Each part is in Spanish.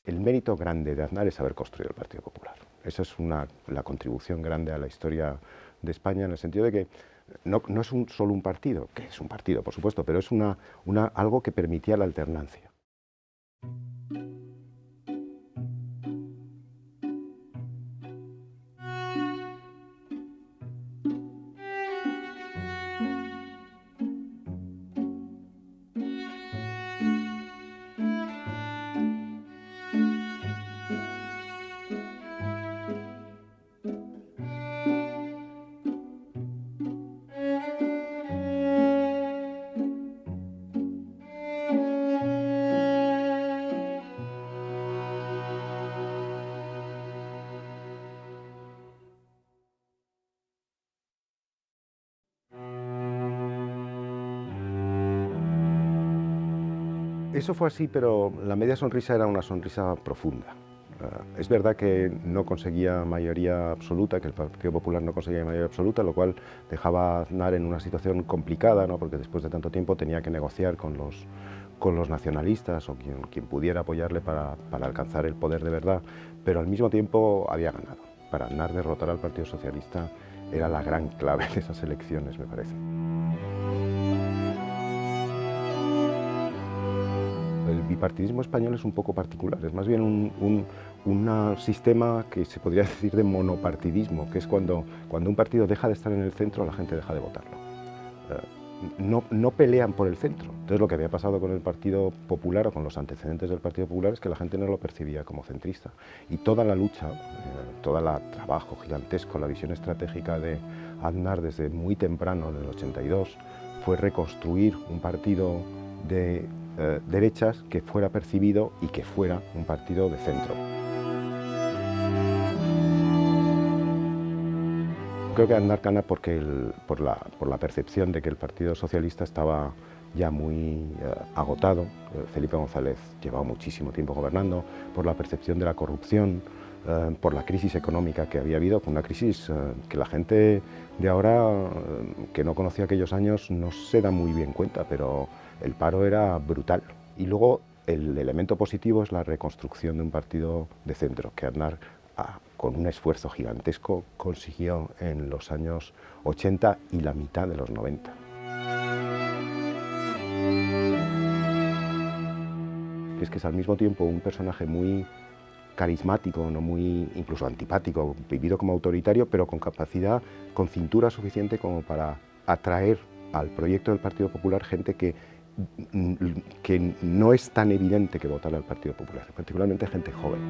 El mérito grande de Aznar es haber construido el Partido Popular. Esa es la contribución grande a la historia de España, en el sentido de que no es solo un partido, que es un partido, por supuesto, pero es algo que permitía la alternancia. Eso fue así, pero la media sonrisa era una sonrisa profunda. Es verdad que no conseguía mayoría absoluta, que el Partido Popular no conseguía mayoría absoluta, lo cual dejaba a Aznar en una situación complicada, ¿no? Porque después de tanto tiempo tenía que negociar con los nacionalistas o quien pudiera apoyarle para alcanzar el poder de verdad, pero al mismo tiempo había ganado. Para Aznar derrotar al Partido Socialista era la gran clave de esas elecciones, me parece. El bipartidismo español es un poco particular, es más bien un sistema que se podría decir de monopartidismo, que es cuando un partido deja de estar en el centro, la gente deja de votarlo. No pelean por el centro. Entonces lo que había pasado con el Partido Popular o con los antecedentes del Partido Popular es que la gente no lo percibía como centrista. Y toda la lucha, todo el trabajo gigantesco, la visión estratégica de Aznar desde muy temprano, en el 82, fue reconstruir un partido de derechas que fuera percibido y que fuera un partido de centro. Creo que Aznar gana por la percepción de que el Partido Socialista estaba ya muy agotado. Felipe González llevaba muchísimo tiempo gobernando, por la percepción de la corrupción, por la crisis económica que había habido, una crisis que la gente de ahora, que no conocía aquellos años, no se da muy bien cuenta, pero el paro era brutal. Y luego el elemento positivo es la reconstrucción de un partido de centro, que Aznar, con un esfuerzo gigantesco, consiguió en los años 80 y la mitad de los 90. Es que es al mismo tiempo un personaje muy carismático, no muy incluso antipático, vivido como autoritario, pero con capacidad, con cintura suficiente como para atraer al proyecto del Partido Popular gente que no es tan evidente que votara al Partido Popular, particularmente gente joven.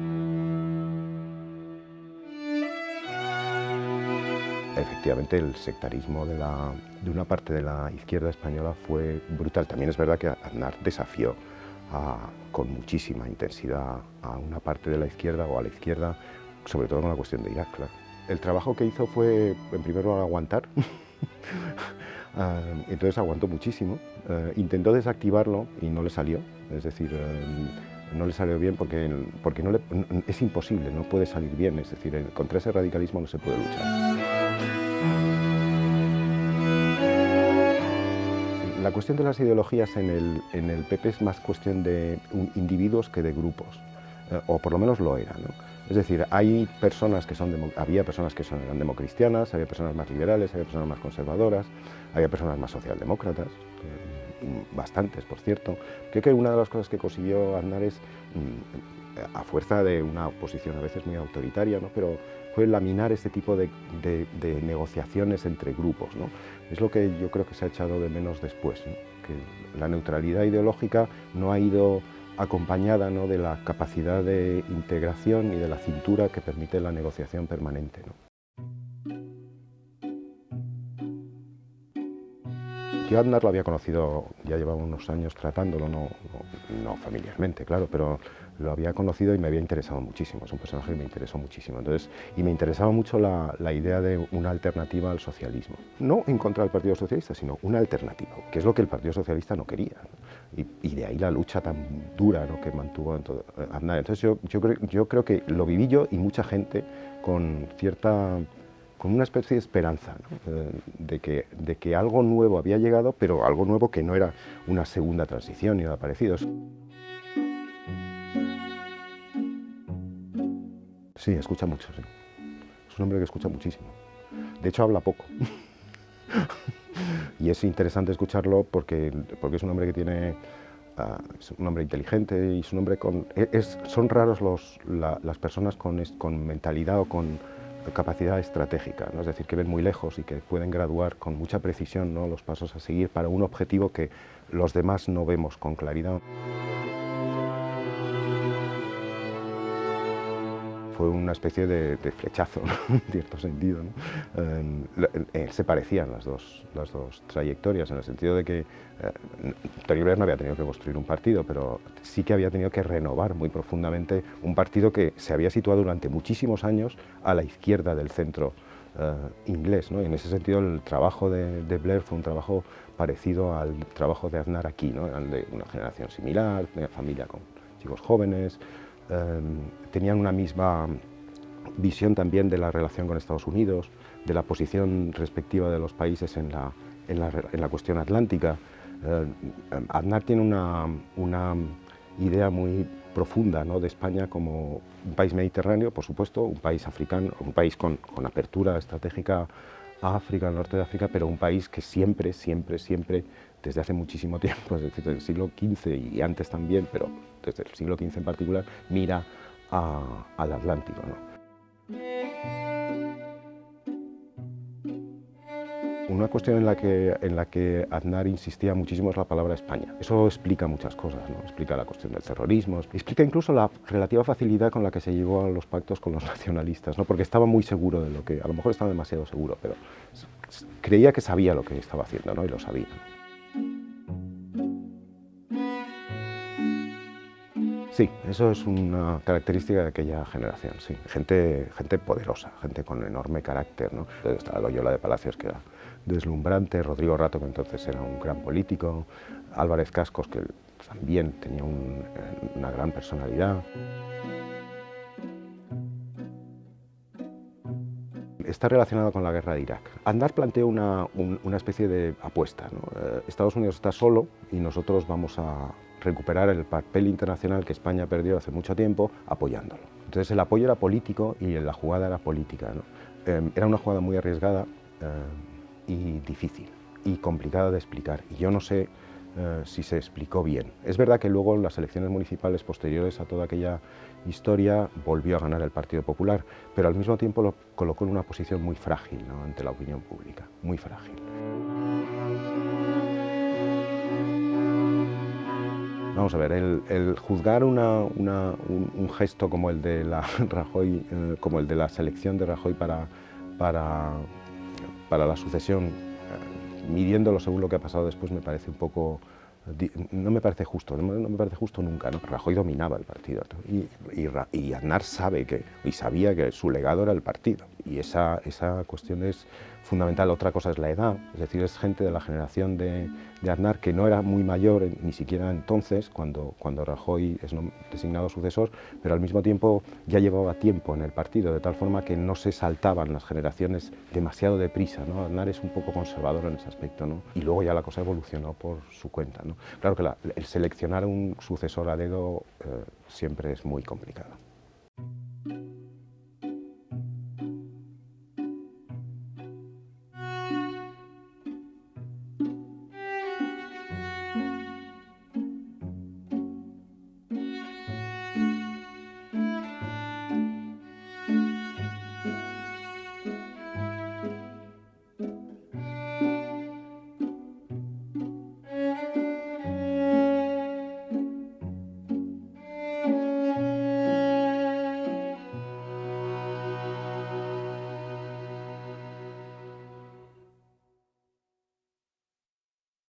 Efectivamente, el sectarismo de una parte de la izquierda española fue brutal. También es verdad que Aznar desafió con muchísima intensidad a una parte de la izquierda o a la izquierda, sobre todo con la cuestión de Irak, claro. El trabajo que hizo fue, en primer lugar, aguantar. Entonces aguantó muchísimo. Intentó desactivarlo y no le salió. Es decir, no le salió bien porque es imposible, no puede salir bien. Es decir, contra ese radicalismo no se puede luchar. La cuestión de las ideologías en el PP es más cuestión de individuos que de grupos, o por lo menos lo era, ¿no? Es decir, había personas que eran democristianas, había personas más liberales, había personas más conservadoras, había personas más socialdemócratas, bastantes, por cierto. Creo que una de las cosas que consiguió Aznar es, a fuerza de una posición a veces muy autoritaria, ¿no? Pero fue laminar este tipo de negociaciones entre grupos, ¿no? Es lo que yo creo que se ha echado de menos después, ¿no? Que la neutralidad ideológica no ha ido acompañada, ¿no?, de la capacidad de integración y de la cintura que permite la negociación permanente, ¿no? Yo a Aznar lo había conocido, ya llevaba unos años tratándolo, no familiarmente, claro, pero lo había conocido y me había interesado muchísimo. Es un personaje que me interesó muchísimo. Entonces, y me interesaba mucho la idea de una alternativa al socialismo. No en contra del Partido Socialista, sino una alternativa, que es lo que el Partido Socialista no quería, ¿no? Y de ahí la lucha tan dura, ¿no?, que mantuvo Aznar. Entonces yo creo que lo viví yo y mucha gente con una especie de esperanza, ¿no?, de que algo nuevo había llegado, pero algo nuevo que no era una segunda transición ni nada parecido. Sí, escucha mucho, sí. Es un hombre que escucha muchísimo. De hecho, habla poco. Y es interesante escucharlo porque es un hombre que tiene... es un hombre inteligente y es un hombre con... son raros las personas con mentalidad o con capacidad estratégica, ¿no? Es decir, que ven muy lejos y que pueden graduar con mucha precisión, ¿no?, los pasos a seguir para un objetivo que los demás no vemos con claridad. Fue una especie de flechazo, ¿no?, en cierto sentido, ¿no? Se parecían las dos trayectorias, en el sentido de que Tony Blair no había tenido que construir un partido, pero sí que había tenido que renovar muy profundamente un partido que se había situado durante muchísimos años a la izquierda del centro inglés, ¿no? Y en ese sentido el trabajo de Blair fue un trabajo parecido al trabajo de Aznar aquí, ¿no? Eran de una generación similar, tenía familia con chicos jóvenes, tenían una misma visión también de la relación con Estados Unidos, de la posición respectiva de los países en la cuestión atlántica. Aznar tiene una idea muy profunda, ¿no?, de España como un país mediterráneo, por supuesto, un país africano, un país con apertura estratégica a África, al norte de África, pero un país que siempre, desde hace muchísimo tiempo, es decir, desde el siglo XV y antes también, pero desde el siglo XV en particular, mira al Atlántico, ¿no? Una cuestión en la que Aznar insistía muchísimo es la palabra España. Eso explica muchas cosas, ¿no? Explica la cuestión del terrorismo, explica incluso la relativa facilidad con la que se llegó a los pactos con los nacionalistas, ¿no? Porque estaba muy seguro de lo que, a lo mejor estaba demasiado seguro, pero creía que sabía lo que estaba haciendo, ¿no? Y lo sabía, ¿no? Sí, eso es una característica de aquella generación, sí. Gente poderosa, gente con enorme carácter, ¿no? Estaba Loyola de Palacios, que era deslumbrante, Rodrigo Rato, que entonces era un gran político, Álvarez Cascos, que también tenía una gran personalidad. Está relacionado con la guerra de Irak. Aznar planteó una especie de apuesta, ¿no? Estados Unidos está solo y nosotros vamos a recuperar el papel internacional que España perdió hace mucho tiempo apoyándolo. Entonces el apoyo era político y la jugada era política, ¿no? Era una jugada muy arriesgada y difícil y complicada de explicar, y yo no sé si se explicó bien. Es verdad que luego en las elecciones municipales posteriores a toda aquella historia volvió a ganar el Partido Popular, pero al mismo tiempo lo colocó en una posición muy frágil, ¿no?, ante la opinión pública, muy frágil. Vamos a ver, el juzgar un gesto como el de la Rajoy, como el de la selección de Rajoy para la sucesión, midiéndolo según lo que ha pasado después, me parece un poco... no me parece justo, no me parece justo nunca, ¿no? Rajoy dominaba el partido y Aznar sabía que su legado era el partido, y esa cuestión es fundamental. Otra cosa es la edad, es decir, es gente de la generación de Aznar que no era muy mayor, ni siquiera entonces, cuando Rajoy es designado sucesor, pero al mismo tiempo ya llevaba tiempo en el partido, de tal forma que no se saltaban las generaciones demasiado deprisa, ¿no? Aznar es un poco conservador en ese aspecto, ¿no? Y luego ya la cosa evolucionó por su cuenta, ¿no? Claro que el seleccionar un sucesor a dedo siempre es muy complicado.